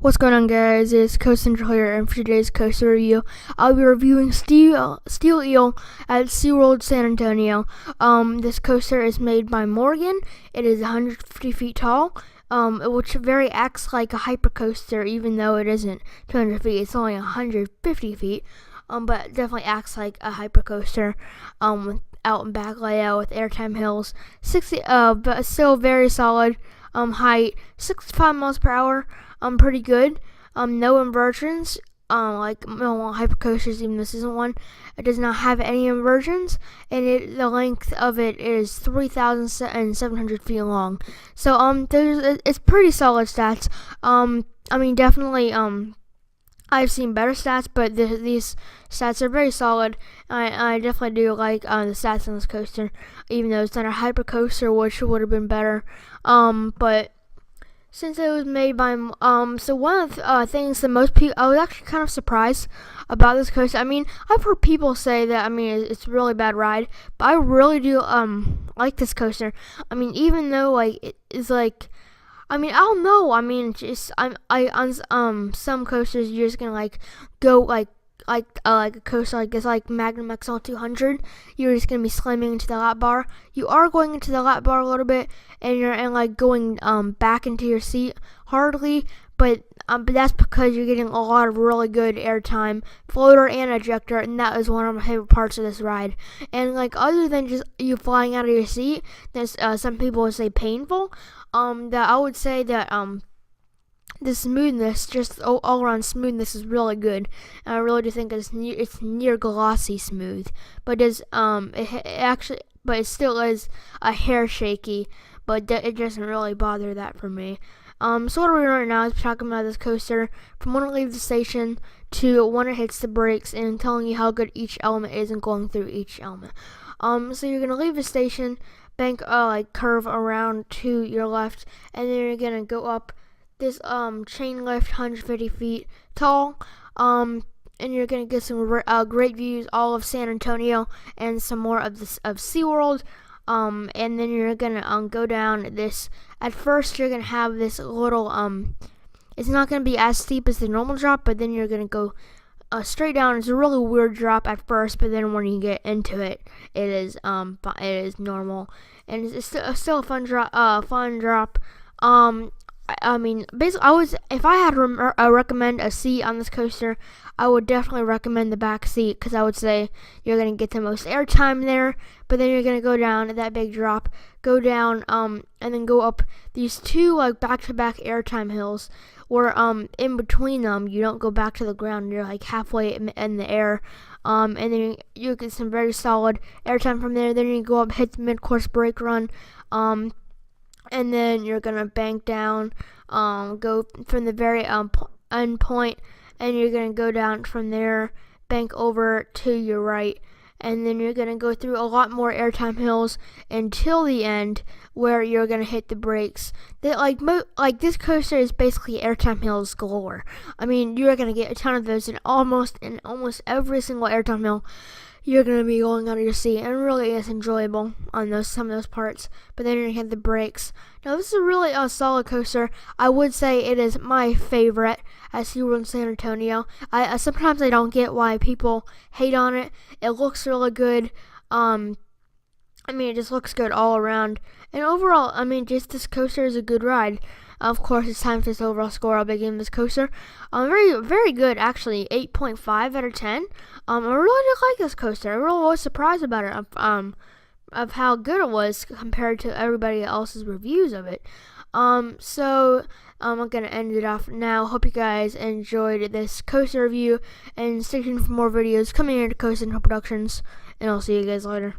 What's going on, guys? It's Coast Central here, and for today's coaster review, I'll be reviewing Steel Eel at SeaWorld San Antonio. This coaster is made by Morgan. It is 150 feet tall, which very acts like a hypercoaster, even though it isn't 200 feet. It's only 150 feet, but it definitely acts like a hypercoaster. With out and back layout with airtime hills, 60, but still very solid. Height 65 miles per hour. Pretty good. No inversions. Like hypercoasters, even this isn't one. It does not have any inversions, and the length of it is 3,700 feet long. So it's pretty solid stats. Definitely I've seen better stats, but these stats are very solid. I definitely do like the stats on this coaster, even though it's not a hypercoaster, which would have been better. But since it was made by so one of the things that most people, I was actually kind of surprised about this coaster. I've heard people say that it's a really bad ride, but I really do like this coaster. Even though it's like, I don't know. On some coasters you're just gonna go like a coaster like this, like Magnum XL 200. You're just gonna be slamming into the lap bar. You are going into the lap bar a little bit, and you're going back into your seat hardly, but that's because you're getting a lot of really good airtime, floater and ejector, and that is one of my favorite parts of this ride. And other than just you flying out of your seat, there's some people would say painful. That I would say that the smoothness, just all around smoothness, is really good. And I really do think it's near glossy smooth, but it still is a hair shaky, but it doesn't really bother that for me. So what we're doing right now is talking about this coaster from when it leaves the station to when it hits the brakes, and telling you how good each element is and going through each element. So you're gonna leave the station, bank curve around to your left, and then you're gonna go up this chain lift, 150 feet tall, and you're gonna get some great views all of San Antonio and some more of SeaWorld. And then you're gonna go down this. At first you're gonna have this little it's not gonna be as steep as the normal drop, but then you're gonna go straight down. It's a really weird drop at first, but then when you get into it, it is normal, and it's still a fun drop. Basically, if I had to recommend a seat on this coaster, I would definitely recommend the back seat, because I would say you're gonna get the most airtime there. But then you're gonna go down that big drop, go down, and then go up these two back-to-back airtime hills, where in between them you don't go back to the ground. You're halfway in the air, and then you get some very solid airtime from there. Then you go up, hit the mid-course brake run, and then you're gonna bank down, go from the very end point, and you're gonna go down from there, bank over to your right, and then you're gonna go through a lot more airtime hills until the end, where you're gonna hit the brakes. This coaster is basically airtime hills galore. You're gonna get a ton of those in almost every single airtime hill. You're gonna be going out of your seat, and really is enjoyable on some of those parts. But then you hit the brakes. Now this is a really solid coaster. I would say it is my favorite at SeaWorld San Antonio. Sometimes I don't get why people hate on it. It looks really good. It just looks good all around. And overall, just this coaster is a good ride. Of course, it's time for this overall score. I'll be giving this coaster very, very good, actually, 8.5 out of 10. I really did like this coaster. I really was surprised about it, of how good it was compared to everybody else's reviews of it. So I'm gonna end it off now. Hope you guys enjoyed this coaster review, and stay tuned for more videos coming into Coast Central Productions. And I'll see you guys later.